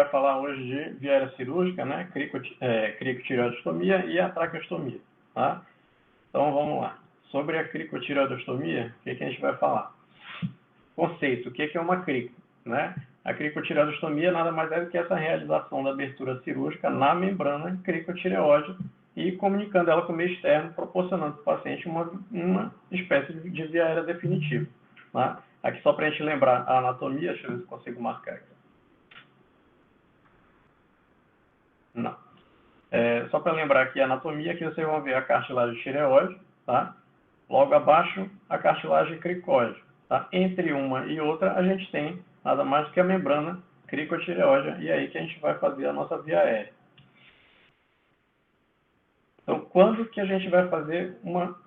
falar hoje de via aérea cirúrgica, né? Cricotireoidostomia e a traqueostomia, tá? Então, vamos lá. Sobre a cricotireoidostomia, o que a gente vai falar? Conceito, o que é uma crico, né? A cricotireoidostomia nada mais é do que essa realização da abertura cirúrgica na membrana cricotireoide e comunicando ela com o meio externo, proporcionando para o paciente uma espécie de via aérea definitiva, tá? Aqui só para a gente lembrar a anatomia, deixa eu ver se consigo marcar aqui. Não. Só para lembrar aqui a anatomia, aqui vocês vão ver a cartilagem tireoide, tá? Logo abaixo, a cartilagem cricoide. Tá? Entre uma e outra, a gente tem nada mais do que a membrana cricotireoide, e é aí que a gente vai fazer a nossa via aérea. Então, quando que a gente vai fazer uma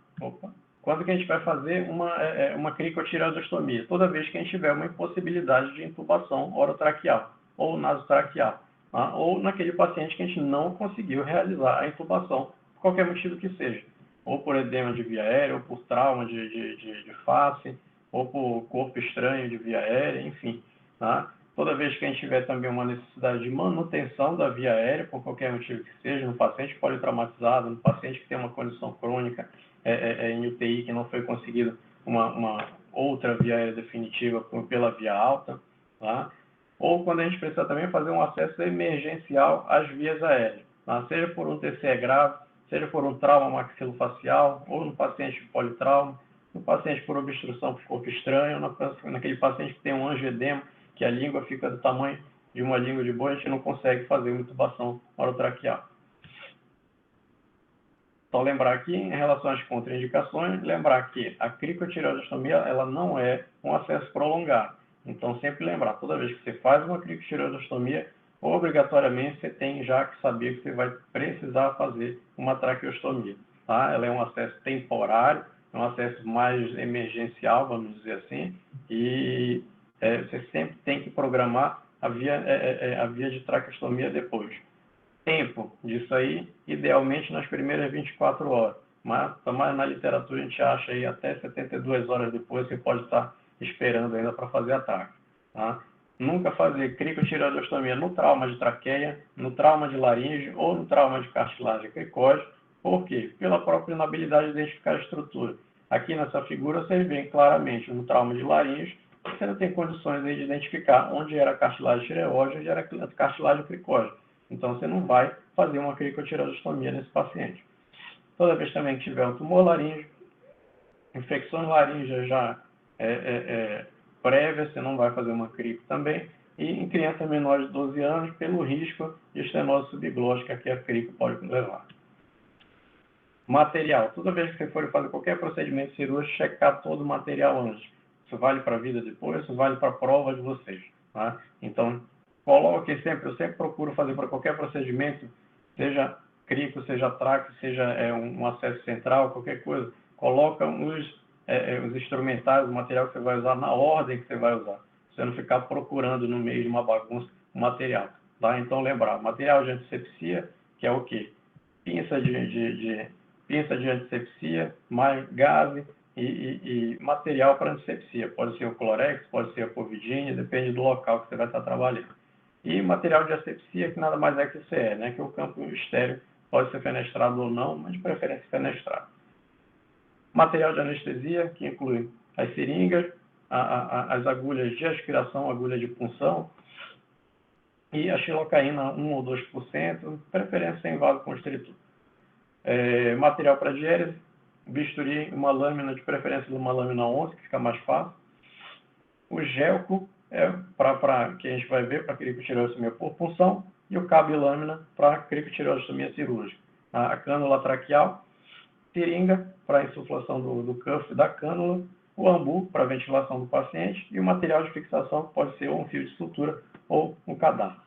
cricotireoidostomia? Toda vez que a gente tiver uma impossibilidade de intubação orotraqueal ou nasotraqueal, tá? Ou naquele paciente que a gente não conseguiu realizar a intubação, por qualquer motivo que seja, ou por edema de via aérea, ou por trauma de face, ou por corpo estranho de via aérea, enfim, tá? Toda vez que a gente tiver também uma necessidade de manutenção da via aérea, por qualquer motivo que seja, no paciente politraumatizado, no paciente que tem uma condição crônica em UTI, que não foi conseguido uma outra via aérea definitiva pela via alta, tá? Ou quando a gente precisa também fazer um acesso emergencial às vias aéreas, tá? Seja por um TCE grave, seja por um trauma maxilofacial, ou no paciente politrauma, no paciente por obstrução por corpo estranho, naquele paciente que tem um angioedema, que a língua fica do tamanho de uma língua de boi, a gente não consegue fazer uma intubação orotraqueal. Só lembrar aqui, em relação às contraindicações, lembrar que a cricotireoidostomia ela não é um acesso prolongado. Então, sempre lembrar, toda vez que você faz uma cricotireoidostomia, obrigatoriamente você tem já que saber que você vai precisar fazer uma traqueostomia. Tá? Ela é um acesso temporário, é um acesso mais emergencial, vamos dizer assim, e você sempre tem que programar a via de traqueostomia depois. Tempo disso aí, idealmente nas primeiras 24 horas, mas na literatura a gente acha aí até 72 horas depois você pode estar esperando ainda para fazer a traque. Tá? Nunca fazer cricotireoidostomia no trauma de traqueia, no trauma de laringe ou no trauma de cartilagem cricóide. Por quê? Pela própria inabilidade de identificar a estrutura. Aqui nessa figura vocês veem claramente no trauma de laringe, você não tem condições de identificar onde era a cartilagem tireoide e onde era a cartilagem cricóide. Então você não vai fazer uma cricotireoidostomia nesse paciente. Toda vez também que tiver um tumor laríngeo, infecções laríngeas já prévias, você não vai fazer uma crico também. E em crianças menores de 12 anos, pelo risco de estenose subglótica que a crico pode levar. Material. Toda vez que você for fazer qualquer procedimento cirúrgico, checar todo o material antes. Isso vale para a vida depois, isso vale para a prova de vocês. Tá? Então, coloque sempre, eu sempre procuro fazer para qualquer procedimento, seja crico, seja traque, seja um acesso central, qualquer coisa, coloca os instrumentais, o material que você vai usar na ordem que você vai usar. Você não ficar procurando no meio de uma bagunça o material. Tá? Então, lembrar, material de antisepsia, que é o quê? Pinça de antisepsia, mais gaze e material para antisepsia. Pode ser o Clorex, pode ser a Povidine, depende do local que você vai estar trabalhando. E material de asepsia, que nada mais é que o CE, né? Que o campo estéreo pode ser fenestrado ou não, mas de preferência fenestrado. Material de anestesia, que inclui as seringas, as agulhas de aspiração, agulha de punção, e a xilocaína 1 ou 2%, preferência sem vasoconstritor. Material para diérese, bisturi, uma lâmina, de preferência de uma lâmina 11, que fica mais fácil. O gelco para que a gente vai ver para cricotireoidostomia por punção, e o cabo e lâmina para cricotireoidostomia cirúrgica. A cânula traqueal, seringa para insuflação do cuff da cânula, o ambu para ventilação do paciente e o material de fixação que pode ser ou um fio de sutura ou um cadastro.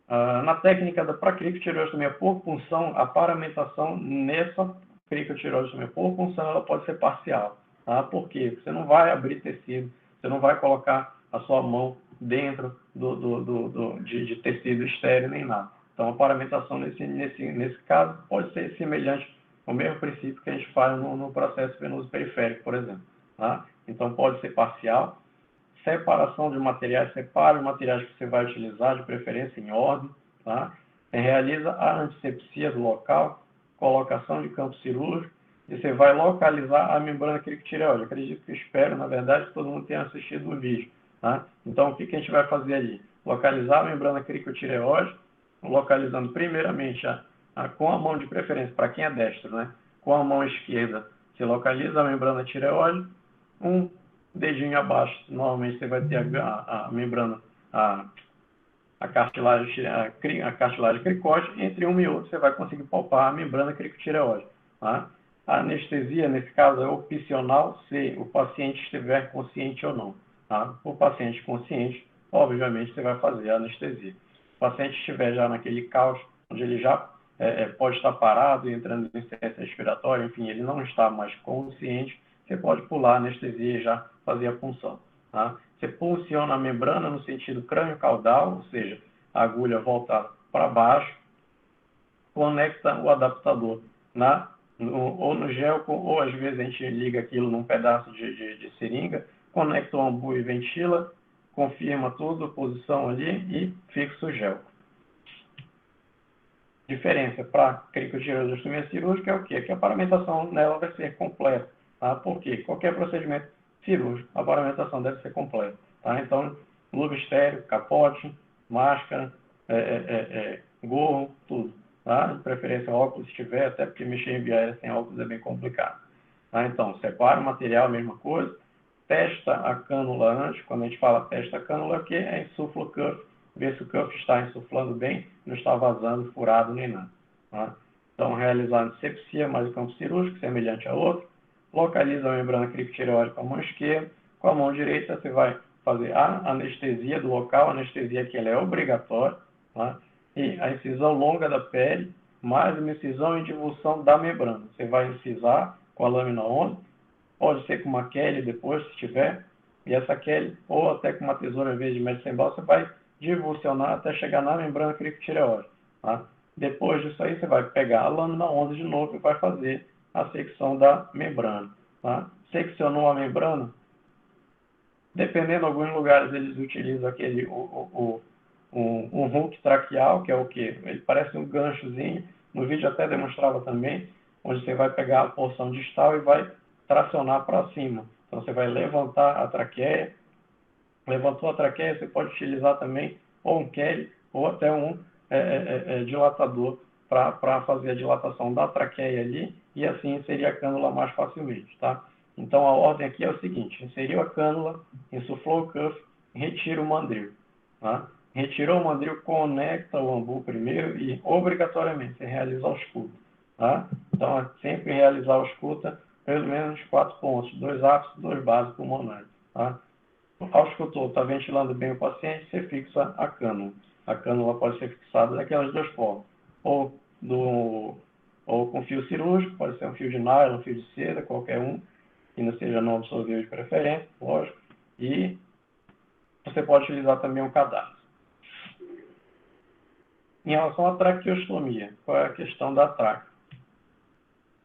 Na técnica para cricotireoidostomia por punção, a paramentação nessa cricotireoidostomia por punção ela pode ser parcial. Tá? Por quê? Porque você não vai abrir tecido, você não vai colocar a sua mão dentro de tecido estéreo nem nada. Então, a paramentação nesse caso pode ser semelhante ao mesmo princípio que a gente faz no processo venoso periférico, por exemplo. Tá? Então, pode ser parcial. separação de materiais, separe os materiais que você vai utilizar, de preferência em ordem, tá? Você realiza a antisepsia do local, colocação de campo cirúrgico, e você vai localizar a membrana cricotireoide. Acredito que espero, na verdade, que todo mundo tenha assistido o vídeo, tá? Então, o que a gente vai fazer ali? Localizar a membrana cricotireoide, localizando primeiramente com a mão de preferência, para quem é destro, né? Com a mão esquerda, você localiza a membrana tireoide, um dedinho abaixo, normalmente você vai ter a membrana, a cartilagem cricóide, entre um e outro você vai conseguir palpar a membrana cricotireoide. Tá? A anestesia, nesse caso, é opcional se o paciente estiver consciente ou não. Tá? O paciente consciente, obviamente, você vai fazer a anestesia. Se o paciente estiver já naquele caos, onde ele já pode estar parado, entrando em insuficiência respiratória, enfim, ele não está mais consciente, você pode pular a anestesia e já fazer a punção. Tá? Você punciona a membrana no sentido crânio-caudal, ou seja, a agulha volta para baixo, conecta o adaptador ou no gel, ou às vezes a gente liga aquilo num pedaço de seringa, conecta o ambu e ventila, confirma tudo, posição ali e fixa o gel. Diferença para cricotireoidectomia cirúrgica é o quê? Que a paramentação nela vai ser completa. Tá? Por quê? Qualquer procedimento cirúrgico, a paramentação deve ser completa. Tá? Então, luva estéreo, capote, máscara, gorro, tudo. Tá? De preferência óculos se tiver, até porque mexer em via aérea sem óculos é bem complicado. Tá? Então, separa o material, mesma coisa. Testa a cânula antes. Quando a gente fala testa a cânula, o que é insufla o cuff, ver se o cuff está insuflando bem, não está vazando, furado nem nada. Tá? Então, realizar a antisepsia mais o campo cirúrgico, semelhante a outro. Localiza a membrana cricotireoide com a mão esquerda. Com a mão direita, você vai fazer a anestesia do local, a anestesia que ela é obrigatória. Tá? E a incisão longa da pele, mais uma incisão em divulsão da membrana. Você vai incisar com a lâmina 11, pode ser com uma Kelly depois, se tiver, e essa Kelly, ou até com uma tesoura em vez de médio sem bala, você vai divulsionar até chegar na membrana cricotireoide. Tá? Depois disso aí, você vai pegar a lâmina 11 de novo e vai fazer a secção da membrana. Tá? Seccionou a membrana, dependendo de alguns lugares, eles utilizam aquele, um hook traqueal, que é o quê? Ele parece um ganchozinho, no vídeo até demonstrava também, onde você vai pegar a porção distal e vai tracionar para cima. Então, você vai levantar a traqueia. Levantou a traqueia, você pode utilizar também ou um Kelly ou até um dilatador para fazer a dilatação da traqueia ali e assim inserir a cânula mais facilmente. Tá? Então, a ordem aqui é o seguinte: inseriu a cânula, insuflou o cuff, retira o mandril. Tá? Retirou o mandril, conecta o ambu primeiro e, obrigatoriamente, você realiza a ausculta. Tá? Então, é sempre realizar a ausculta pelo menos 4 pontos, 2 ápices, 2 bases pulmonares. Tá? O auscultor está ventilando bem o paciente, você fixa a cânula. A cânula pode ser fixada daquelas duas formas. Ou com fio cirúrgico, pode ser um fio de nylon, um fio de seda, qualquer um, que não seja não absorvível de preferência, lógico. E você pode utilizar também um cadarço. Em relação à traqueostomia, qual é a questão da traque?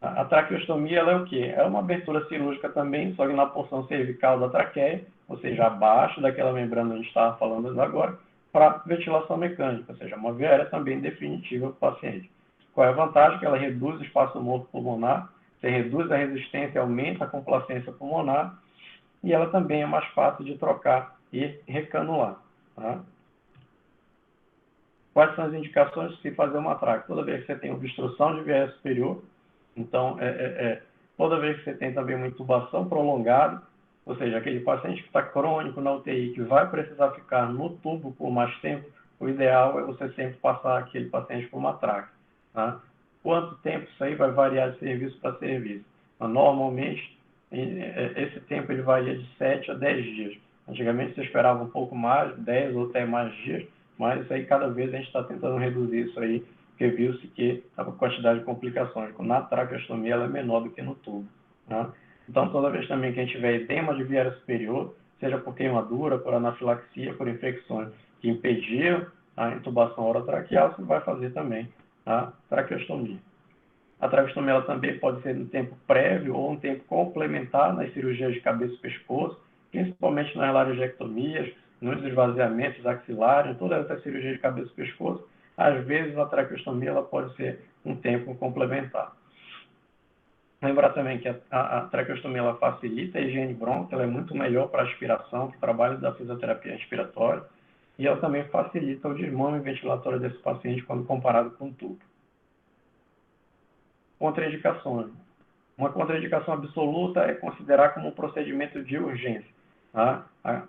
A traqueostomia ela é o quê? É uma abertura cirúrgica também, só que na porção cervical da traqueia, ou seja, abaixo daquela membrana que a gente estava falando agora, para ventilação mecânica, ou seja, uma via aérea também definitiva para o paciente. Qual é a vantagem? Que ela reduz o espaço morto pulmonar, você reduz a resistência, aumenta a complacência pulmonar, e ela também é mais fácil de trocar e recanular. Tá? Quais são as indicações de se fazer uma traque? Toda vez que você tem obstrução de via aérea superior, então, toda vez que você tem também uma intubação prolongada, ou seja, aquele paciente que está crônico na UTI, que vai precisar ficar no tubo por mais tempo, o ideal é você sempre passar aquele paciente por uma traque. Tá? Quanto tempo? Isso aí vai variar de serviço para serviço. Mas, normalmente, esse tempo ele varia de 7 a 10 dias. Antigamente, você esperava um pouco mais, 10 ou até mais dias, mas isso aí, cada vez, a gente está tentando reduzir isso aí, porque viu-se que a quantidade de complicações na traqueostomia ela é menor do que no tubo. Tá? Então, toda vez também que a gente tiver edema de via aérea superior, seja por queimadura, por anafilaxia, por infecções que impediram a intubação orotraqueal, você vai fazer também a traqueostomia. A traqueostomia ela também pode ser no tempo prévio ou um tempo complementar nas cirurgias de cabeça e pescoço, principalmente nas laringectomias, nos esvaziamentos axilares, em toda essa cirurgia de cabeça e pescoço, às vezes a traqueostomia ela pode ser um tempo complementar. Lembrar também que a traqueostomia ela facilita a higiene brônquica, ela é muito melhor para a aspiração, para o trabalho da fisioterapia respiratória, e ela também facilita o desmame ventilatório desse paciente quando comparado com o tubo. Contraindicações. Uma contraindicação absoluta é considerar como um procedimento de urgência. Tá?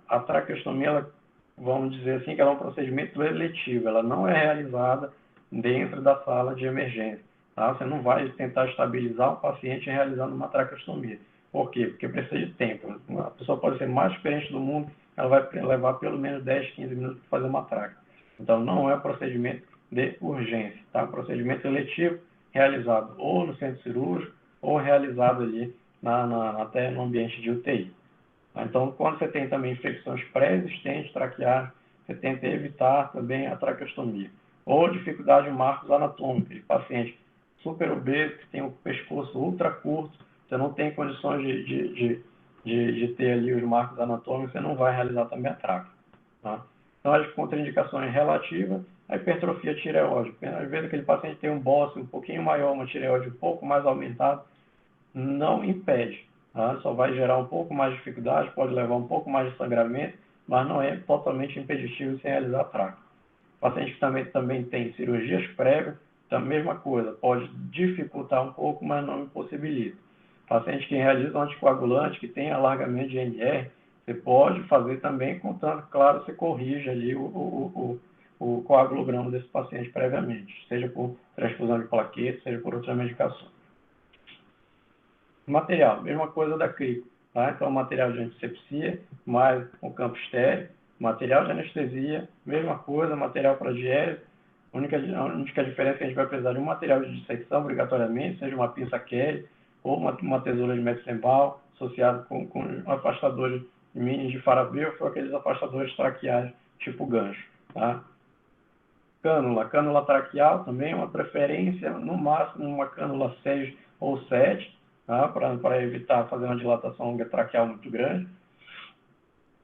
A traqueostomia, ela, vamos dizer assim, que ela é um procedimento eletivo, ela não é realizada dentro da sala de emergência. Tá? Você não vai tentar estabilizar um paciente realizando uma traqueostomia. Por quê? Porque precisa de tempo. A pessoa pode ser mais experiente do mundo, ela vai levar pelo menos 10, 15 minutos para fazer uma traque. Então, não é um procedimento de urgência. Tá? Um procedimento eletivo realizado ou no centro cirúrgico ou realizado ali até no ambiente de UTI. Então, quando você tem também infecções pré-existentes traqueais, você tenta evitar também a traqueostomia. Ou dificuldade em marcos anatômicos, de paciente super obeso, que tem o pescoço ultra curto, você não tem condições de ter ali os marcos anatômicos, você não vai realizar também a traque. Tá? Então, as contraindicações relativas à hipertrofia tireoide. Às vezes, aquele paciente tem um bócio um pouquinho maior, uma tireoide um pouco mais aumentada, não impede. Tá? Só vai gerar um pouco mais de dificuldade, pode levar um pouco mais de sangramento, mas não é totalmente impeditivo sem realizar a traque. O paciente que também tem cirurgias prévias, então, a mesma coisa, pode dificultar um pouco, mas não impossibilita. Paciente que realiza um anticoagulante, que tem alargamento de NR, você pode fazer também, contando, claro, você corrige ali o coagulograma desse paciente previamente, seja por transfusão de plaquetas, seja por outra medicação. Material, mesma coisa da crico, tá? Então, material de antisepsia, mais o campo estéreo, material de anestesia, mesma coisa, material para diérese. A única diferença é que a gente vai precisar de um material de dissecção, obrigatoriamente, seja uma pinça Kelly ou uma tesoura de Metzenbaum, associado com afastadores mini de Farabeuf ou aqueles afastadores traqueais tipo gancho. Tá? Cânula traqueal também é uma preferência, no máximo uma cânula 6 ou 7, tá? Para evitar fazer uma dilatação traqueal muito grande.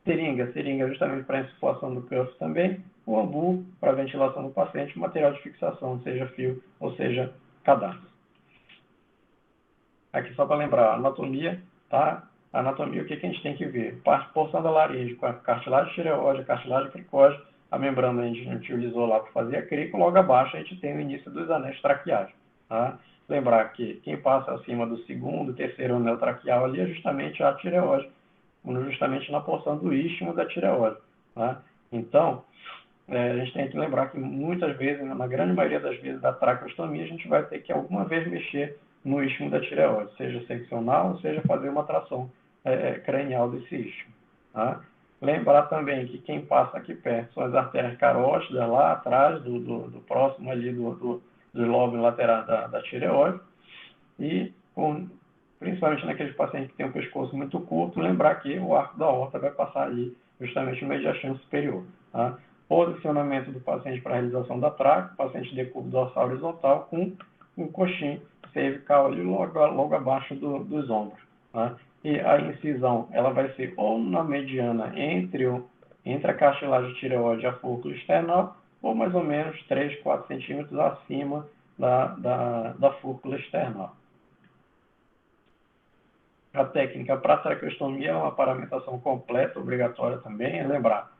Seringa justamente para a insuflação do cuff também. O ambu para ventilação do paciente, material de fixação, seja fio ou seja cadastro. Aqui só para lembrar, anatomia, tá? Anatomia, o que a gente tem que ver? Porção da laringe com a cartilagem tireoide, a cartilagem cricóide, a membrana a gente utilizou lá para fazer a crico, logo abaixo a gente tem o início dos anéis traqueais. Tá? Lembrar que quem passa acima do segundo, terceiro anel traqueal ali é justamente a tireoide, justamente na porção do istmo da tireoide. Tá? Então, a gente tem que lembrar que muitas vezes, na grande maioria das vezes da traqueostomia, a gente vai ter que alguma vez mexer no istmo da tireoide, seja seccional, seja fazer uma tração cranial desse istmo. Tá? Lembrar também que quem passa aqui perto são as artérias carótidas, lá atrás, do próximo ali dos lóbulos laterais da tireoide, e principalmente naqueles pacientes que têm um pescoço muito curto, lembrar que o arco da aorta vai passar ali justamente no mediastino superior. Tá? Posicionamento do paciente para a realização da traque, paciente de curvo dorsal horizontal com um coxim cervical ali logo abaixo dos ombros. Tá? E a incisão, ela vai ser ou na mediana entre a cartilagem tireoide e a fúrcula external, ou mais ou menos 3, 4 centímetros acima da fúrcula external. A técnica para traqueostomia é uma paramentação completa, obrigatória também, lembrar,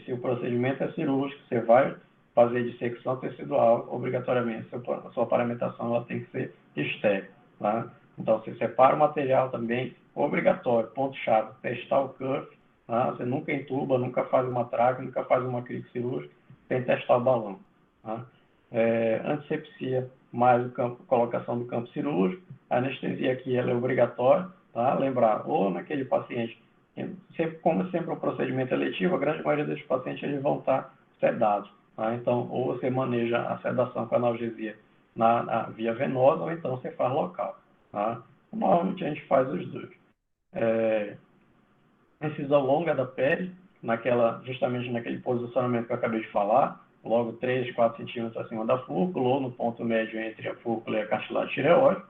se o procedimento é cirúrgico, você vai fazer dissecção tecidual, obrigatoriamente, a sua paramentação ela tem que ser estéril. Tá? Então, você separa o material também, obrigatório, ponto-chave, testar o cuff, tá? Você nunca entuba, nunca faz uma traque, nunca faz uma crico cirúrgica, sem testar o balão. Tá? Antisepsia, mais colocação do campo cirúrgico, a anestesia aqui ela é obrigatória, tá? Lembrar, ou naquele paciente, como sempre o procedimento eletivo, a grande maioria dos pacientes eles vão estar sedados. Tá? Então, ou você maneja a sedação com analgesia na via venosa, ou então você faz local. Tá? Normalmente a gente faz os dois. Incisão longa da pele, justamente naquele posicionamento que eu acabei de falar, logo 3, 4 centímetros acima da fúrcula, ou no ponto médio entre a fúrcula e a cartilagem tireoide.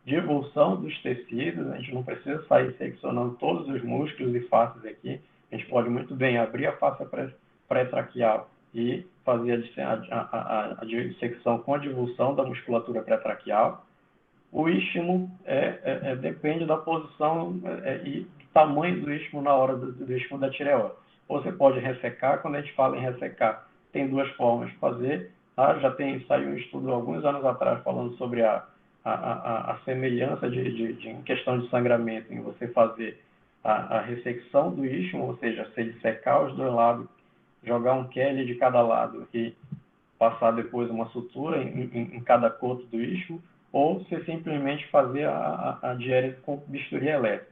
divulsão dos tecidos, a gente não precisa sair seccionando todos os músculos e faces aqui, a gente pode muito bem abrir a face pré-traqueal e fazer a dissecção com a divulsão da musculatura pré-traqueal. O istmo depende da posição e do tamanho do istmo na hora do istmo da tireoide. Você pode ressecar. Quando a gente fala em ressecar, tem duas formas de fazer. Tá? Saiu um estudo alguns anos atrás falando sobre a semelhança em questão de sangramento em você fazer a ressecção do istmo, ou seja, se dissecar os dois lados, jogar um Kelly de cada lado e passar depois uma sutura em cada coto do istmo, ou você simplesmente fazer a diérese com bisturi elétrico.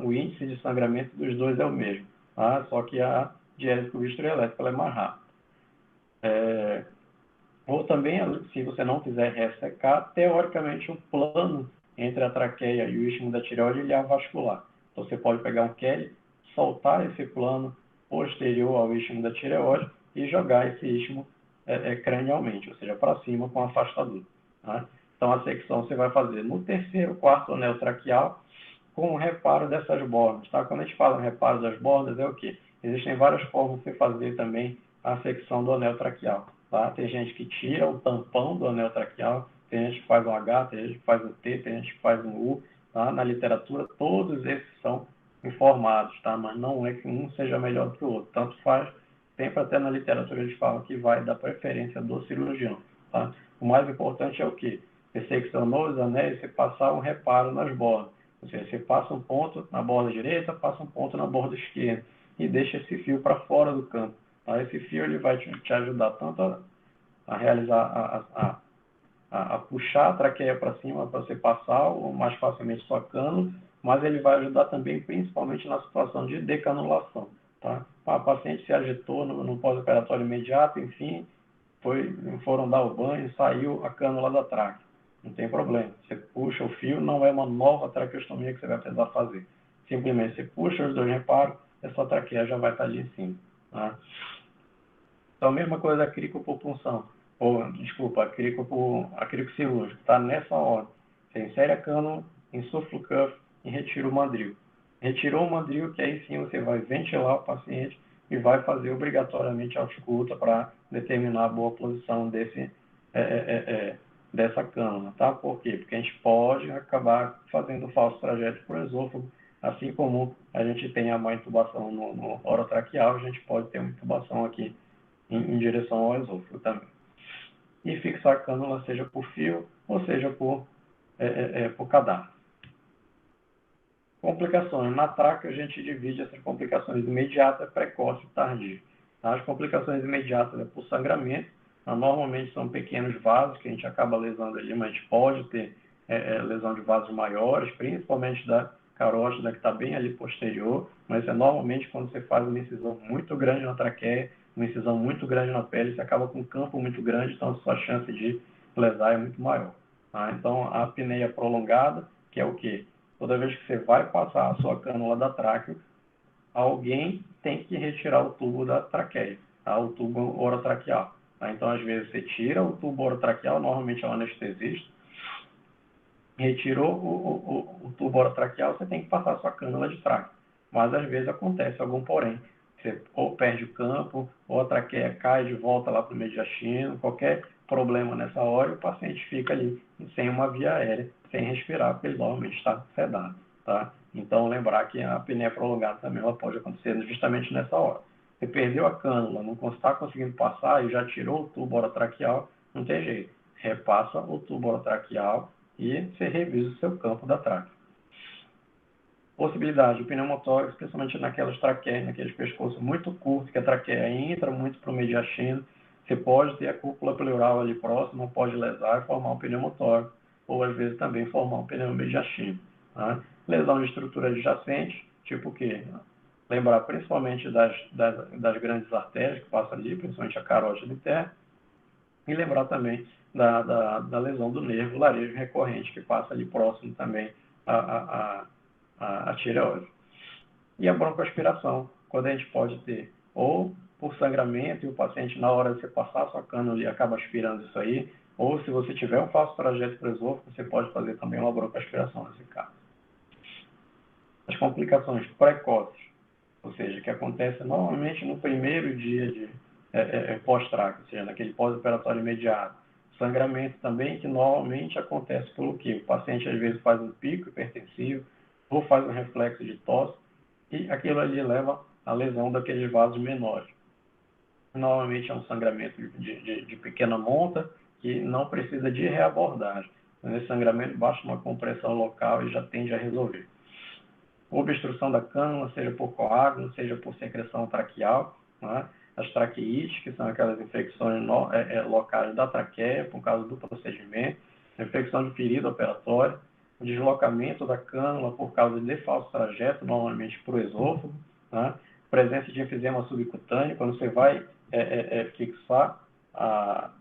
O índice de sangramento dos dois é o mesmo, tá? Só que a diérese com bisturi elétrico ela é mais rápida. Ou também, se você não quiser ressecar, teoricamente o plano entre a traqueia e o istmo da tireoide ele é avascular. Então você pode pegar um Kelly, soltar esse plano posterior ao istmo da tireoide e jogar esse istmo cranialmente, ou seja, para cima com afastador. Tá? Então a secção você vai fazer no terceiro, quarto anel traqueal com o reparo dessas bordas. Tá? Quando a gente fala em reparo das bordas, é o quê? Existem várias formas de você fazer também a secção do anel traqueal. Tá? Tem gente que tira o tampão do anel traqueal, tem gente que faz um H, tem gente que faz um T, tem gente que faz um U. Tá? Na literatura, todos esses são informados, tá? Mas não é que um seja melhor do que o outro. Tanto faz, sempre até na literatura eles falam que vai da preferência do cirurgião. Tá? O mais importante é o quê? Você seccionou os anéis, você passar um reparo nas bordas. Ou seja, você passa um ponto na borda direita, passa um ponto na borda esquerda e deixa esse fio para fora do campo. Tá? Esse fio ele vai te ajudar tanto a realizar, a puxar a traqueia para cima para você passar mais facilmente sua cânula, mas ele vai ajudar também principalmente na situação de decanulação. Tá? A paciente se agitou no pós-operatório imediato, enfim, foram dar o banho, saiu a cânula da tráquea. Não tem problema. Você puxa o fio, não é uma nova traqueostomia que você vai precisar fazer. Simplesmente você puxa os dois reparos, essa traqueia já vai estar ali em cima. Tá? Então, a mesma coisa da cricopunção, a crico cirúrgico, está nessa ordem. Você insere a cânula, insufla o cuff e retira o mandril. Retirou o mandril, que aí sim você vai ventilar o paciente e vai fazer obrigatoriamente a ausculta para determinar a boa posição dessa cânula, tá? Por quê? Porque a gente pode acabar fazendo um falso trajeto para o esôfago, assim como a gente tem uma intubação no orotraqueal, a gente pode ter uma intubação aqui em direção ao esôfago também. E fixar a cânula, seja por fio ou seja por cadarço. Complicações. Na tráquea, a gente divide essas complicações imediatas, precoce e tardia. As complicações imediatas é por sangramento. Normalmente são pequenos vasos que a gente acaba lesando ali, mas a gente pode ter lesão de vasos maiores, principalmente da carótida, que está bem ali posterior, mas normalmente quando você faz uma incisão muito grande na traqueia, uma incisão muito grande na pele, você acaba com um campo muito grande, então a sua chance de lesar é muito maior. Tá? Então, a apneia prolongada, que é o quê? Toda vez que você vai passar a sua cânula da tráquea, alguém tem que retirar o tubo da traqueia, tá? O tubo orotraqueal. Tá? Então, às vezes, você tira o tubo orotraqueal, normalmente é um anestesista, retirou o tubo orotraqueal, você tem que passar a sua cânula de tráquea. Mas, às vezes, acontece algum porém. Você ou perde o campo, ou a traqueia cai de volta lá para o mediastino, qualquer problema nessa hora, o paciente fica ali sem uma via aérea, sem respirar, porque ele normalmente está sedado. Tá? Então, lembrar que a apneia prolongada também ela pode acontecer justamente nessa hora. Você perdeu a cânula, não está conseguindo passar e já tirou o tubo orotraqueal, não tem jeito. Repassa o tubo orotraqueal e você revisa o seu campo da tráquea. Possibilidade, o pneumotórax, especialmente naquelas traqueias, naqueles pescoços muito curtos, que a traqueia entra muito para o mediastino, você pode ter a cúpula pleural ali próxima, pode lesar e formar um pneumotórax, ou às vezes também formar um pneumomediastino. Tá? Lesão de estrutura adjacente, tipo o quê? Lembrar principalmente das grandes artérias que passam ali, principalmente a carótida interna, e lembrar também da lesão do nervo laríngeo recorrente, que passa ali próximo também a tireoide. E a broncoaspiração, quando a gente pode ter ou por sangramento e o paciente, na hora de você passar a sua cânula, ele acaba aspirando isso aí, Ou se você tiver um falso trajeto para o esôfago, você pode fazer também uma broncoaspiração nesse caso. As complicações precoces, ou seja, que acontecem normalmente no primeiro dia de pós-traque, ou seja, naquele pós-operatório imediato. Sangramento também, que normalmente acontece pelo quê? O paciente às vezes faz um pico hipertensivo ou faz um reflexo de tosse e aquilo ali leva à lesão daqueles vasos menores. Normalmente é um sangramento de pequena monta que não precisa de reabordagem. Nesse sangramento basta uma compressão local e já tende a resolver. Obstrução da cânula, seja por coágulo, seja por secreção traqueal, né? As traqueites, que são aquelas infecções locais da traqueia, por causa do procedimento, a infecção de ferida operatória, o deslocamento da cânula por causa de falso trajeto, normalmente para o esôfago, né? Presença de enfisema subcutâneo, quando você vai fixar a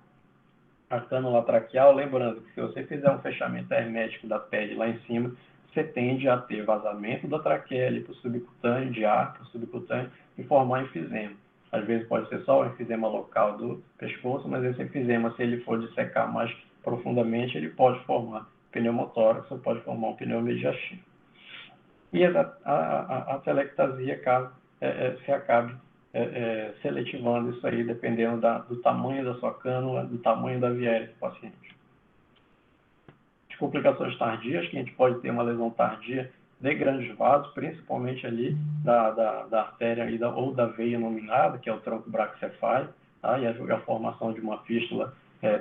cânula traqueal, lembrando que se você fizer um fechamento hermético da pele lá em cima, você tende a ter vazamento da traqueia ali para o subcutâneo, de ar para o subcutâneo, e formar enfisema. Às vezes pode ser só o enfisema local do pescoço, mas esse enfisema, se ele for dissecar mais profundamente, ele pode formar pneumotórax ou pode formar um pneumomediastino. E a telectasia, caso se acabe seletivando isso aí, dependendo do tamanho da sua cânula, do tamanho da via aérea do paciente. As complicações tardias, que a gente pode ter uma lesão tardia de grandes vasos, principalmente ali da artéria ou da veia nominada, que é o tronco braquicefálico, tá? E a formação de uma fístula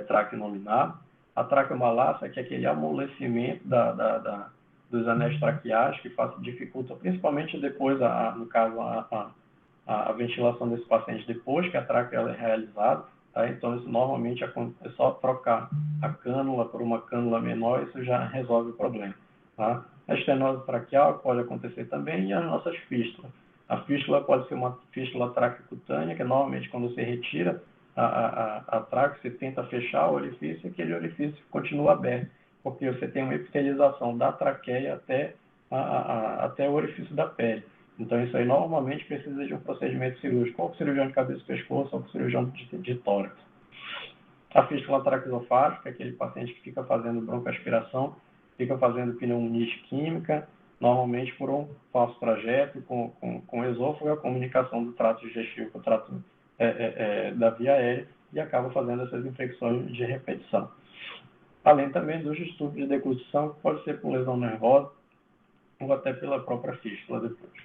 traqueonominada. A traqueomalácia, que é aquele amolecimento dos anéis traqueais, que dificulta principalmente depois, no caso, a ventilação desse paciente depois que a traqueia é realizada. Tá? Então, isso normalmente é só trocar a cânula por uma cânula menor, isso já resolve o problema. Tá? A estenose traqueal pode acontecer também e as nossas fístulas. A fístula pode ser uma fístula traqueocutânea, que normalmente quando você retira a traque, você tenta fechar o orifício e aquele orifício continua aberto, porque você tem uma epitelização da traqueia até o orifício da pele. Então, isso aí normalmente precisa de um procedimento cirúrgico, ou cirurgião de cabeça e pescoço, ou cirurgião de tórax. A fístula traqueosofágica, aquele paciente que fica fazendo broncoaspiração, fica fazendo pneumonia isquímica, normalmente por um falso trajeto com o esôfago, a comunicação do trato digestivo com o trato da via aérea, e acaba fazendo essas infecções de repetição. Além também dos distúrbios de deglutição, que pode ser por lesão nervosa, ou até pela própria fístula depois.